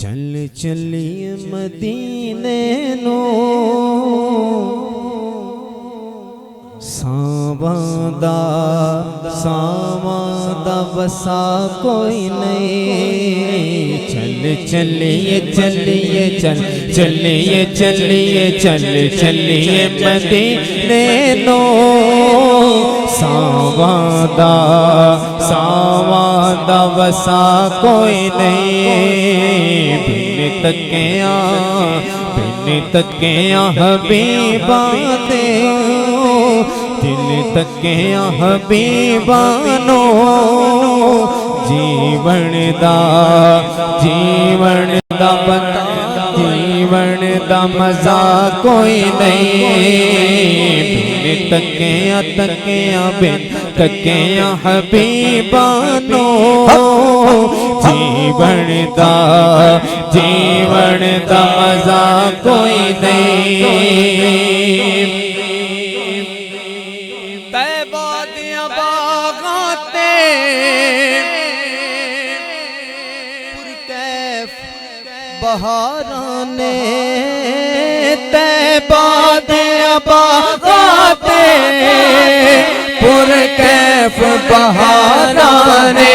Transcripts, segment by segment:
चल चलिए मदीने नो सावादा बसा कोई नहीं। चल चलिए चलिए चल चलिए चलिए चल चलिए मदीने नो सावादा बसा कोई नहीं। बिन तकिया हबीबा दे दिल तकिया हबीबानो जीवन दा मजा कोई नहीं। बिन तकिया बिन तकिया हबीबानो जीवन दा मजा कोई नहीं। बहाराने तैबा दे बागाते पुरकैफ बहाराने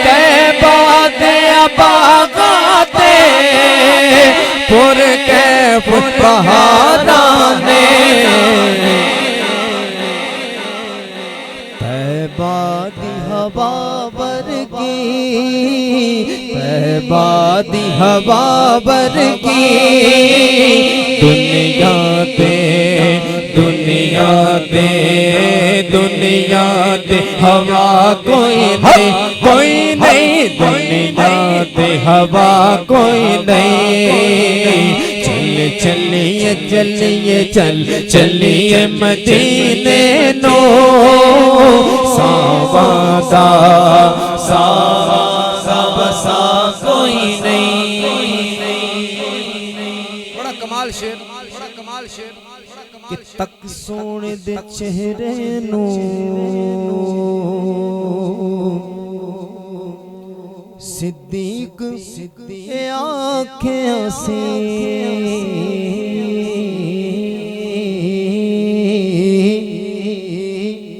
तैबा दे बागाते पुरकैफ बहाराने तैबा दी हवा वर्गी बादी हवा वर्गी दुनिया दे हवा कोई नहीं दुनिया दे हवा कोई नहीं। चलिए चलिए चलिए मदीने नो सावादा बसा कोई नहीं। बड़ा कमाल शेर कि तक सोने दे चेहरे नो सिद्दीक आँखें से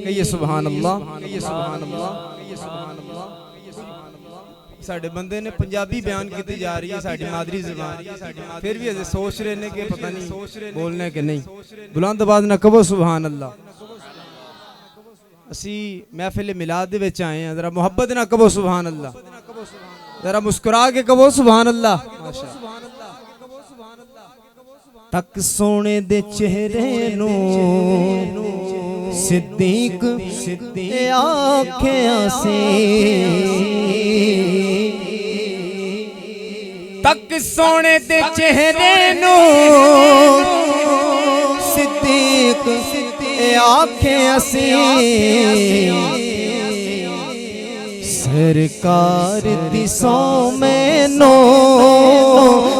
कहिए सुभान अल्लाह। साडे बंदे ने पंजाबी बयान की जा रही है साडी मादरी ज़बान, फिर भी अजे सोच रहे ने कि पता नहीं बोलने के नहीं। बुलंद आवाज़ ना कहो सुभान अल्लाह। असी महफिल मिलाद दे विच आए हैं, जरा मुहब्बत ना कहो सुभान अल्लाह, जरा मुस्कुरा के कहो सुभान अल्लाह। तक सोने दे चेहरे नो सिद्दीक आँखें से तक सोने दे चेहरे नो सिद्दीक आँखें से सरकार दिसों में नो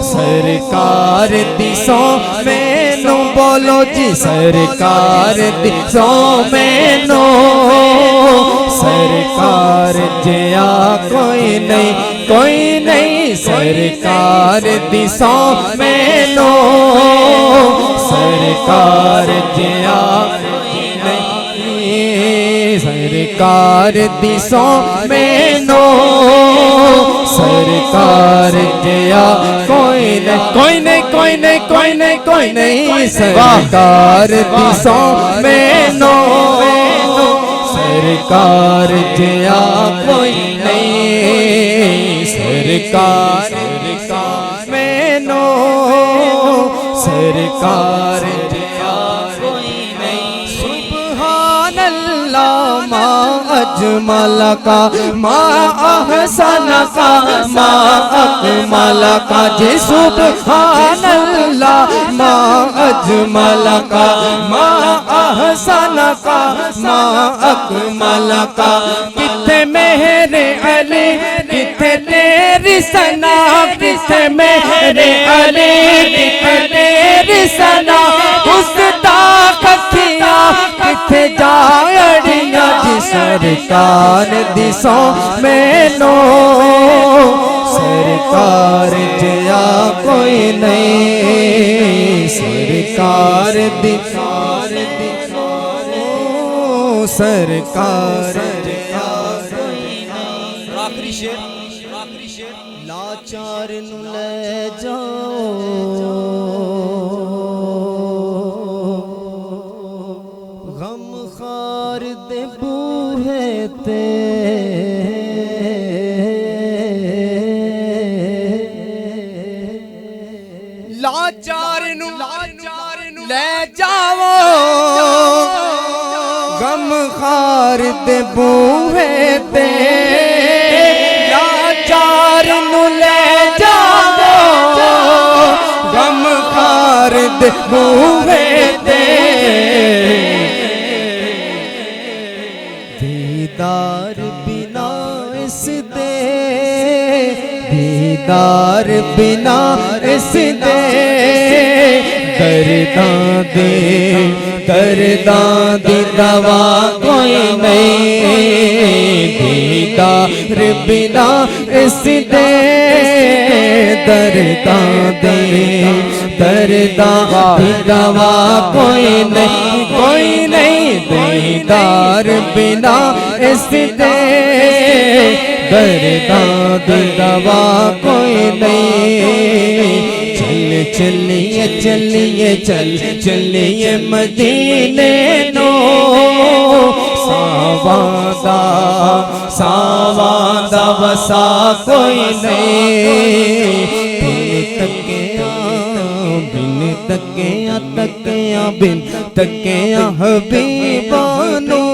सरकार दिसों में नो बोलो जी सरकार दिसों में नो सरकार जया कोई नहीं सरकार दिसों में नो सरकार जया सरकार दिसों में नो सरकार जया कोई नहीं सरकार दिसों में नो सरकार जया कोई नहीं सरकार में नो सरकार जया कोई नहीं। सुभान अल्लाह मा अजमल का मा अहसन का मा अकमल का जी सुभान अल्लाह मा अजमल का मा अहसन का मा अकमल का। किथे मेरे अली किथे तेरी सना किथे मेरे अली किथे तेरी सना उसदा कखियां किथे जाड़ियां जिस सरकार दिसो मैनो सरकार जया कोई नहीं सरकार दिसार दिसो सरकार जया कोई नहीं। आखिरी शेर लाचार नू ले जाओ गम खार दे बूहे ते लाचार नू ले जाओ गम खार दे बूहे ते लाचार नू ले जाओ गम खार दे बूहे ते दीदार बिना इस दे दीदार बिना इस दे दर्दां दी दवा कोई नहीं दीदार बिना इस दे दर्दां दी दवा कोई नहीं दीदार बिना इस दे दर्दां दी दवा कोई नहीं। चलिए चलिए चलिए मदीने नो सावादा वसा कोई नहीं बिन तकिया बिन तकिया हबीबानो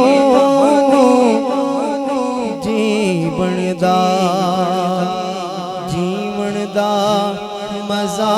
जीवन दा मजा